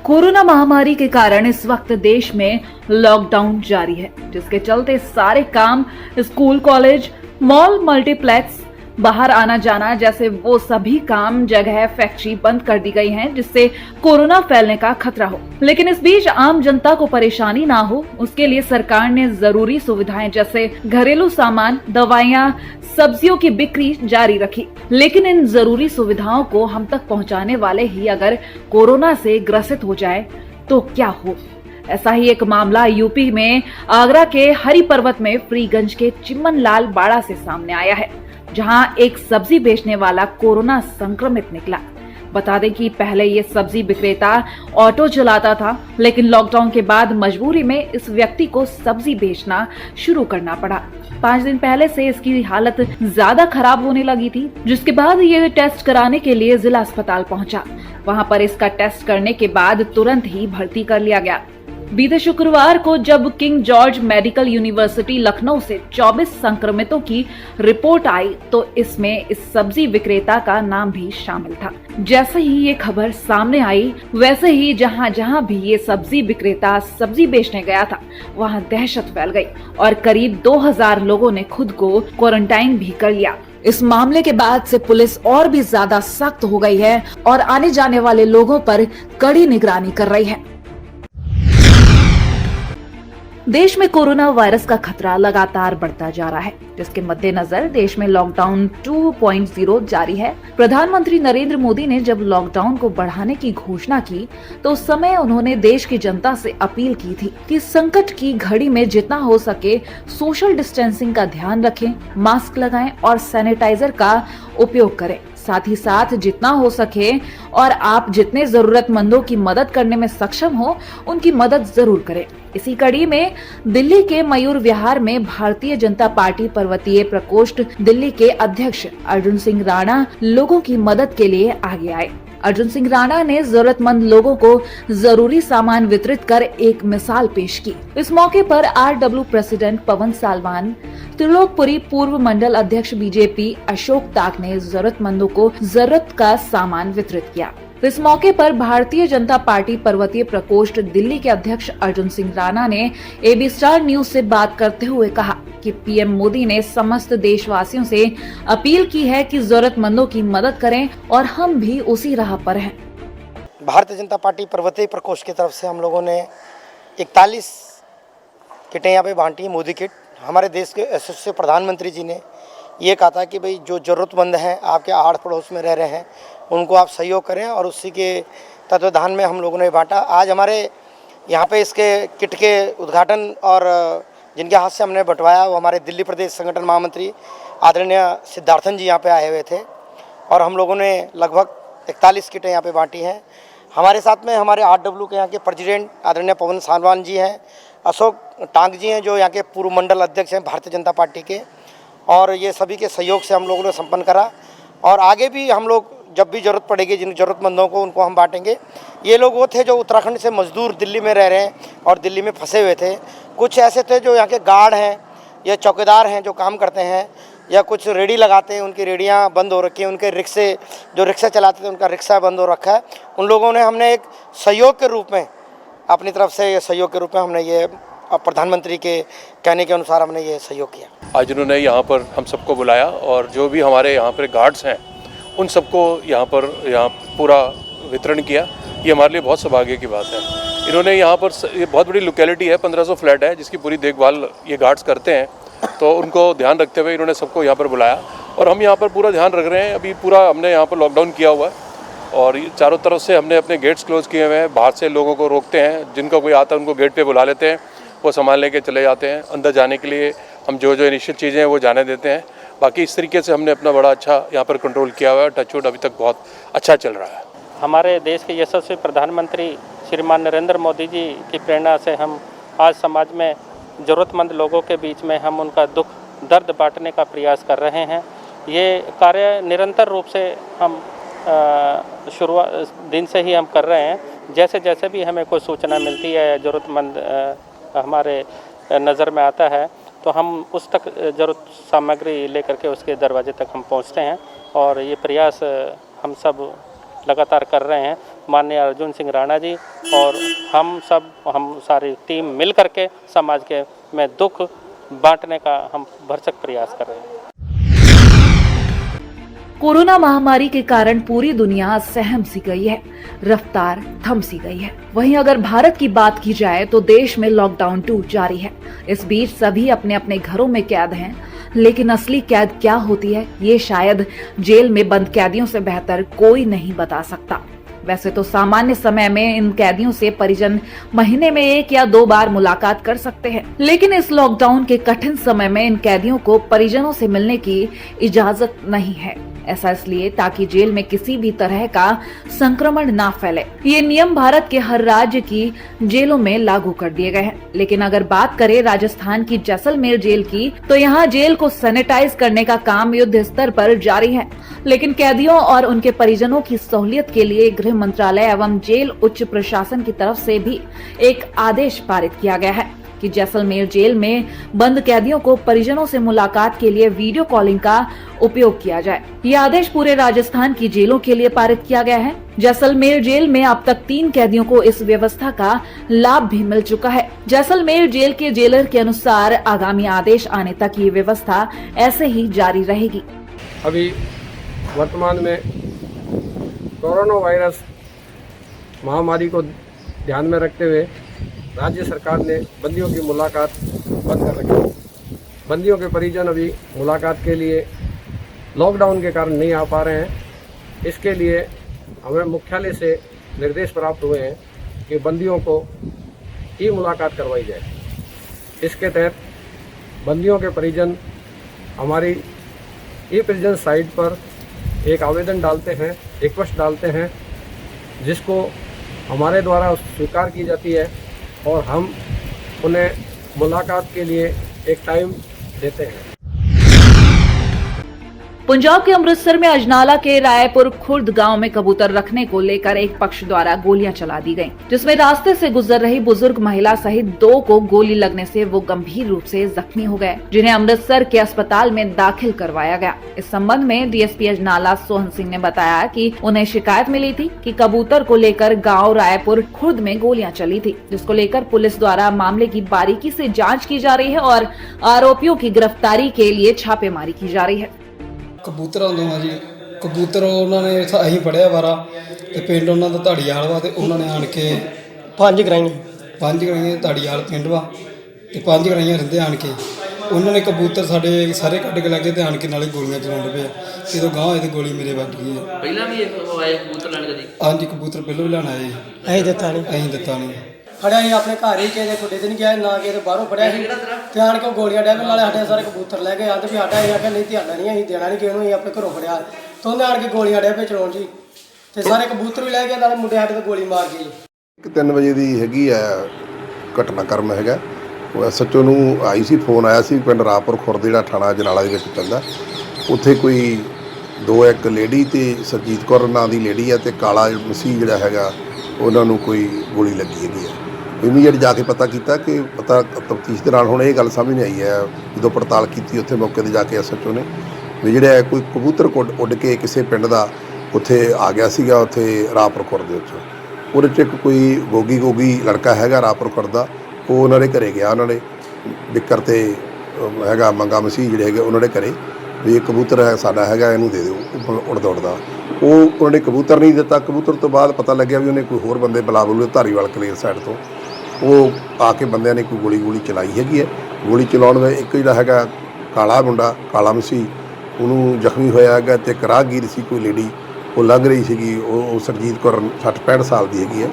Corona महामारी के कारण इस वक्त देश में लॉकडाउन जारी है, जिसके चलते सारे काम, स्कूल, कॉलेज, मॉल, मल्टीप्लेक्स, बाहर आना जाना जैसे वो सभी काम, जगह, फैक्ट्री बंद कर दी गई हैं, जिससे कोरोना फैलने का खतरा हो। लेकिन इस बीच आम जनता को परेशानी ना हो, उसके लिए सरकार ने जरूरी सुविधाएं जैसे घरेलू सामान, दवाइयां, सब्जियों की बिक्री जारी रखी। लेकिन इन जरूरी सुविधाओं को हम तक पहुंचाने वाले ही अगर कोरोना से ग्रसित हो जाए तो क्या हो। ऐसा ही एक मामला यूपी में आगरा के हरि पर्वत में फ्रीगंज के चिमन लाल बाड़ा से सामने आया है, जहां एक सब्जी बेचने वाला कोरोना संक्रमित निकला। बता दें कि पहले ये सब्जी विक्रेता ऑटो चलाता था, लेकिन लॉकडाउन के बाद मजबूरी में इस व्यक्ति को सब्जी बेचना शुरू करना पड़ा। 5 दिन पहले से इसकी हालत ज्यादा खराब होने लगी थी, जिसके बाद ये टेस्ट कराने के लिए जिला अस्पताल पहुंचा। वहां पर इसका टेस्ट करने के बाद तुरंत ही भर्ती कर लिया गया। बीते शुक्रवार को जब king George medical university Lucknow से 24 संक्रमितों की रिपोर्ट आई तो इसमें इस सब्जी विक्रेता का नाम भी शामिल था। जैसे ही ये खबर सामने आई, वैसे ही जहां जहां भी ये सब्जी विक्रेता सब्जी बेचने गया था, वहां दहशत फैल गई और करीब 2000 लोगों ने खुद को क्वारंटाइन भी कर लिया। इस मामले के बाद से पुलिस और भी ज्यादा सख्त हो गई है और आने जाने वाले लोगों पर कड़ी निगरानी कर रही है। देश में कोरोना वायरस का खतरा लगातार बढ़ता जा रहा है, जिसके मद्देनजर देश में लॉकडाउन 2.0 जारी है। प्रधानमंत्री नरेंद्र मोदी ने जब लॉकडाउन को बढ़ाने की घोषणा की तो उस समय उन्होंने देश की जनता से अपील की थी कि संकट की घड़ी में जितना हो सके सोशल डिस्टेंसिंग का ध्यान रखें, मास्क लगाएं और सैनिटाइजर का उपयोग करें। साथ ही साथ जितना हो सके और आप जितने जरूरतमंदों की मदद करने में सक्षम हो, उनकी मदद जरूर करें। इसी कड़ी में दिल्ली के मयूर विहार में भारतीय जनता पार्टी पर्वतीय प्रकोष्ठ दिल्ली के अध्यक्ष अर्जुन सिंह राणा लोगों की मदद के लिए आगे आए। अर्जुन सिंह राणा ने जरूरतमंद लोगों को जरूरी सामान वितरित कर एक मिसाल पेश की। इस मौके पर आरडब्ल्यू प्रेसिडेंट पवन सालवान, त्रिलोकपुरी पूर्व मंडल अध्यक्ष बीजेपी अशोक ताक ने जरूरतमंदों को जरूरत का सामान वितरित किया। इस मौके पर भारतीय जनता पार्टी पर्वतीय प्रकोष्ठ दिल्ली के अध्यक्ष अर्जुन सिंह राणा ने एबी स्टार न्यूज से बात करते हुए कहा कि पीएम मोदी ने समस्त देशवासियों से अपील की है कि जरूरतमंदों की मदद करें और हम भी उसी राह पर हैं। भारतीय जनता पार्टी पर्वतीय प्रकोष्ठ की तरफ से हम लोगों ने 41 किटें यहाँ पे बांटी, मोदी किट। हमारे देश के यशस्वी प्रधानमंत्री जी ने ये कहा था कि भाई जो ज़रूरतमंद हैं, आपके आड़ पड़ोस में रह रहे हैं, उनको आप सहयोग करें और उसी के तत्वाधान में हम लोगों ने बांटा। आज हमारे यहाँ पे इसके किट के उद्घाटन और जिनके हाथ से हमने बंटवाया वो हमारे दिल्ली प्रदेश संगठन महामंत्री आदरणीय सिद्धार्थन जी यहाँ पे आए हुए थे और हम लोगों ने लगभग 41 किटें यहाँ पे बांटी हैं। हमारे साथ में हमारे आरडब्ल्यू के यहाँ के प्रेसिडेंट आदरणीय पवन सालवान जी हैं, अशोक टांग जी हैं जो यहाँ के पूर्व मंडल अध्यक्ष हैं भारतीय जनता पार्टी के, और ये सभी के सहयोग से हम लोगों ने संपन्न करा। और आगे भी हम लोग जब भी ज़रूरत पड़ेगी जिन ज़रूरतमंदों को, उनको हम बांटेंगे। ये लोग वो थे जो उत्तराखंड से मजदूर दिल्ली में रह रहे हैं और दिल्ली में फंसे हुए थे। कुछ ऐसे थे जो यहाँ के गार्ड हैं या चौकीदार हैं जो काम करते हैं, या कुछ रेडी लगाते हैं, उनकी रेडियाँ बंद हो रखी हैं, उनके रिक्शे जो रिक्शा चलाते थे उनका रिक्शा बंद हो रखा है। उन लोगों ने हमने एक सहयोग के रूप में अपनी तरफ से सहयोग के रूप में हमने ये प्रधानमंत्री के कहने के अनुसार हमने ये सहयोग किया। आज उन्होंने यहाँ पर हम सबको बुलाया और जो भी हमारे यहाँ पर गार्ड्स हैं उन सबको यहाँ पूरा वितरण किया। ये हमारे लिए बहुत सौभाग्य की बात है। इन्होंने यहाँ पर, ये बहुत बड़ी लोकेलिटी है, 1500 फ्लैट है जिसकी पूरी देखभाल ये गार्ड्स करते हैं, तो उनको ध्यान रखते हुए इन्होंने सबको यहाँ पर बुलाया और हम यहाँ पर पूरा ध्यान रख रहे हैं। अभी पूरा हमने यहाँ पर लॉकडाउन किया हुआ है और चारों तरफ से हमने अपने गेट्स क्लोज किए हुए हैं। बाहर से लोगों को रोकते हैं, जिनका कोई आता है उनको गेट पे बुला लेते हैं, वो सामान लेके चले जाते हैं। अंदर जाने के लिए हम जो इनिशियल चीज़ें हैं वो जाने देते हैं। बाकी इस तरीके से हमने अपना बड़ा अच्छा यहाँ पर कंट्रोल किया हुआ है। टचवुड अभी तक बहुत अच्छा चल रहा है। हमारे देश के यशस्वी प्रधानमंत्री श्रीमान नरेंद्र मोदी जी की प्रेरणा से हम आज समाज में ज़रूरतमंद लोगों के बीच में हम उनका दुख दर्द बांटने का प्रयास कर रहे हैं। ये कार्य निरंतर रूप से हम शुरुआत दिन से ही हम कर रहे हैं। जैसे जैसे भी हमें कोई सूचना मिलती है, ज़रूरतमंद हमारे नज़र में आता है, तो हम उस तक ज़रूरत सामग्री लेकर के उसके दरवाजे तक हम पहुंचते हैं और ये प्रयास हम सब लगातार कर रहे हैं माननीय अर्जुन सिंह राणा जी, और हम सारी टीम मिल करके समाज के में दुख बांटने का हम भरसक प्रयास कर रहे हैं। कोरोना महामारी के कारण पूरी दुनिया सहम सी गई है, रफ्तार थम सी गई है। वहीं अगर भारत की बात की जाए तो देश में लॉकडाउन 2 जारी है। इस बीच सभी अपने अपने घरों में कैद हैं, लेकिन असली कैद क्या होती है ये शायद जेल में बंद कैदियों से बेहतर कोई नहीं बता सकता। वैसे तो सामान्य समय में इन कैदियों से परिजन महीने में 1 या 2 बार मुलाकात कर सकते हैं, लेकिन इस लॉकडाउन के कठिन समय में इन कैदियों को परिजनों से मिलने की इजाजत नहीं है। ऐसा इसलिए ताकि जेल में किसी भी तरह का संक्रमण ना फैले। ये नियम भारत के हर राज्य की जेलों में लागू कर दिए गए हैं। लेकिन अगर बात करें राजस्थान की जैसलमेर जेल की, तो यहाँ जेल को सैनिटाइज करने का काम युद्ध स्तर पर जारी है। लेकिन कैदियों और उनके परिजनों की सहूलियत के लिए गृह मंत्रालय एवं जेल उच्च प्रशासन की तरफ से भी एक आदेश पारित किया गया है कि जैसलमेर जेल में बंद कैदियों को परिजनों से मुलाकात के लिए वीडियो कॉलिंग का उपयोग किया जाए। ये आदेश पूरे राजस्थान की जेलों के लिए पारित किया गया है। जैसलमेर जेल में अब तक 3 कैदियों को इस व्यवस्था का लाभ भी मिल चुका है। जैसलमेर जेल के जेलर के अनुसार आगामी आदेश आने तक ये व्यवस्था ऐसे ही जारी रहेगी। अभी वर्तमान में कोरोना वायरस महामारी को ध्यान में रखते हुए राज्य सरकार ने बंदियों की मुलाकात बंद कर रखी है। बंदियों के परिजन अभी मुलाकात के लिए लॉकडाउन के कारण नहीं आ पा रहे हैं। इसके लिए हमें मुख्यालय से निर्देश प्राप्त हुए हैं कि बंदियों को ई मुलाकात करवाई जाए। इसके तहत बंदियों के परिजन हमारी ई प्रिजन साइट पर एक आवेदन डालते हैं, रिक्वेस्ट डालते हैं, जिसको हमारे द्वारा स्वीकार की जाती है और हम उन्हें मुलाकात के लिए एक टाइम देते हैं। पंजाब के अमृतसर में अजनाला के रायपुर खुर्द गांव में कबूतर रखने को लेकर एक पक्ष द्वारा गोलियां चला दी गईं, जिसमें रास्ते से गुजर रही बुजुर्ग महिला सहित 2 को गोली लगने से वो गंभीर रूप से जख्मी हो गए, जिन्हें अमृतसर के अस्पताल में दाखिल करवाया गया। इस संबंध में डीएसपी अजनाला सोहन सिंह ने बताया कि उन्हें शिकायत मिली थी कि कबूतर को लेकर गाँव रायपुर खुर्द में गोलियां चली थी, जिसको लेकर पुलिस द्वारा मामले की बारीकी से जाँच की जा रही है और आरोपियों की गिरफ्तारी के लिए छापेमारी की जा रही है। कबूतर आਉਂਦੇ ਆ ਜੀ, कबूतर उन्होंने ਅਸੀਂ ਫੜਿਆ ਵਾਰਾ ਤੇ ਪਿੰਡ ਉਹਨਾਂ ਦਾ ਧਾੜੀਵਾਲ ਵਾ ਤੇ ਉਹਨਾਂ ਨੇ ਆਣ ਕੇ 5 ਕਰਾਈਆਂ ਧਾੜੀਵਾਲ ਪਿੰਡ ਵਾ ਤੇ 5 ਕਰਾਈਆਂ ਰਹਿੰਦੇ ਆਣ ਕੇ ਉਹਨਾਂ ਨੇ ਕਬੂतर ਸਾਡੇ ਸਾਰੇ ਕੱਢ ਕੇ ਲੱਗੇ ਤੇ ਆਣ ਕੇ ਨਾਲੇ ਗੋਲੀਆਂ ਚਲਾਉਂਦੇ ਪਏ ਜਦੋਂ ਗਾਂਹ ਹੋਏ ਤੇ ਗੋਲੀ ਮੇਰੇ ਵੱਜ ਗਈ ਹੈ। ਪਹਿਲਾਂ ਵੀ ਆਏ ਕਬੂਤਰ ਲੈਣ ਕਦੀ? ਹਾਂਜੀ ਕਬੂतर ਪਹਿਲਾਂ ਵੀ ਲੈਣ ਆਏ। ਅਸੀਂ ਦਿੱਤਾ ਨਹੀਂ ਫੜਿਆ ਸੀ ਆਪਣੇ ਘਰ ਹੀ, ਕਿਸੇ ਖੁੱਡੇ ਤੇ ਨਹੀਂ ਗਿਆ ਨਾ, ਕਿਸੇ ਬਾਹਰੋਂ ਫੜਿਆ ਸੀ ਤੇ ਆਣ ਕੇ ਗੋਲੀਆਂ ਡੈਵ ਨਾਲੇ ਸਾਡੇ ਸਾਰੇ ਕਬੂਤਰ ਲੈ ਗਏ। ਆਂਦੇ ਵੀ ਸਾਡਾ ਇਹ ਆਖਿਆ ਨਹੀਂ ਧਿਆਨ ਨਹੀਂ, ਅਸੀਂ ਦੇਣਾ ਨਹੀਂ ਕਿਸੇ ਨੂੰ, ਅਸੀਂ ਆਪਣੇ ਘਰੋਂ ਫੜਿਆ ਤੇ ਉਹਨੇ ਆਣ ਕੇ ਗੋਲੀਆਂ ਡੈਵ ਚਲਾਉਣ ਜੀ ਤੇ ਸਾਰੇ ਕਬੂਤਰ ਵੀ ਲੈ ਗਏ, ਨਾਲੇ ਮੁੰਡੇ ਸਾਡੇ ਤੇ ਗੋਲੀ ਮਾਰ ਗਏ ਜੀ। 3 ਵਜੇ ਦੀ ਹੈਗੀ ਆ ਘਟਨਾਕ੍ਰਮ ਹੈਗਾ। ਉਹ ਐਸਐਚਓ ਨੂੰ ਆਈ ਸੀ, ਫੋਨ ਆਇਆ ਸੀ ਪਿੰਡ ਰਾਪੁਰ ਖੁਰਦ ਜਿਹੜਾ ਥਾਣਾ ਅਜਨਾਲਾ ਦੇ ਵਿੱਚ ਪੈਂਦਾ, ਉੱਥੇ ਕੋਈ 1 ਲੇਡੀ ਤੇ ਸਰਜੀਤ ਕੌਰ ਨਾਂ ਦੀ ਲੇਡੀ ਆ ਤੇ ਕਾਲਾ ਮਸੀਹ ਜਿਹੜਾ ਹੈਗਾ ਉਹਨਾਂ ਨੂੰ ਕੋਈ ਗੋਲੀ ਲੱਗੀ ਹੈਗੀ ਆ। ਇਮੀਡੀਏਟ ਜਾ ਕੇ ਪਤਾ ਕੀਤਾ ਕਿ ਤਫਤੀਸ਼ ਦੌਰਾਨ ਹੁਣ ਇਹ ਗੱਲ ਸਾਹਮਣੇ ਆਈ ਹੈ, ਜਦੋਂ ਪੜਤਾਲ ਕੀਤੀ ਉੱਥੇ ਮੌਕੇ 'ਤੇ ਜਾ ਕੇ ਐਸਐਚਓ ਨੇ ਵੀ ਜਿਹੜਾ ਕੋਈ ਕਬੂਤਰ ਉੱਡ ਕੇ ਕਿਸੇ ਪਿੰਡ ਦਾ ਉੱਥੇ ਆ ਗਿਆ ਸੀਗਾ, ਉੱਥੇ ਰਾਪੁਰ ਖੁਰਦ ਦੇ ਵਿੱਚ। ਉਹਦੇ 'ਚ ਇੱਕ ਕੋਈ ਗੋਗੀ ਲੜਕਾ ਹੈਗਾ ਰਾਪੁਰ ਖੁਰਦ ਦਾ, ਉਹ ਉਹਨਾਂ ਦੇ ਘਰੇ ਗਿਆ। ਉਹਨਾਂ ਨੇ ਬਿੱਕਰ ਤੇ ਹੈਗਾ ਮੰਗਾ ਮਸੀਹ ਜਿਹੜੇ ਹੈਗੇ ਉਹਨਾਂ ਦੇ ਘਰੇ ਵੀ ਇਹ ਕਬੂਤਰ ਹੈ ਸਾਡਾ ਹੈਗਾ, ਇਹਨੂੰ ਦੇ ਦਿਓ ਉੜਦਾ ਉੜਦਾ। ਉਹ ਉਹਨਾਂ ਨੇ ਕਬੂਤਰ ਨਹੀਂ ਦਿੱਤਾ। ਕਬੂਤਰ ਤੋਂ ਬਾਅਦ ਪਤਾ ਲੱਗਿਆ ਵੀ ਉਹਨੇ ਕੋਈ ਹੋਰ ਬੰਦੇ ਬੁਲਾ ਬੁਲੇ ਧਾਰੀਵਾਲ ਕਲੇਰ ਸਾਈਡ ਤੋਂ ਉਹ ਆ ਕੇ ਬੰਦਿਆਂ ਨੇ ਕੋਈ ਗੋਲੀ ਚਲਾਈ ਹੈਗੀ ਹੈ। ਗੋਲੀ ਚਲਾਉਣ ਵਿੱਚ ਇੱਕ ਜਿਹੜਾ ਹੈਗਾ ਕਾਲਾ ਮੁੰਡਾ ਕਾਲਾ ਮਸੀਹ ਉਹਨੂੰ ਜ਼ਖਮੀ ਹੋਇਆ ਹੈਗਾ ਤੇ ਇੱਕ ਰਾਹਗੀਰ ਸੀ ਕੋਈ ਲੇਡੀ ਉਹ ਲੰਘ ਰਹੀ ਸੀਗੀ, ਉਹ ਸਰਜੀਤ ਕੌਰ 60-65 ਸਾਲ ਦੀ ਹੈਗੀ ਹੈ।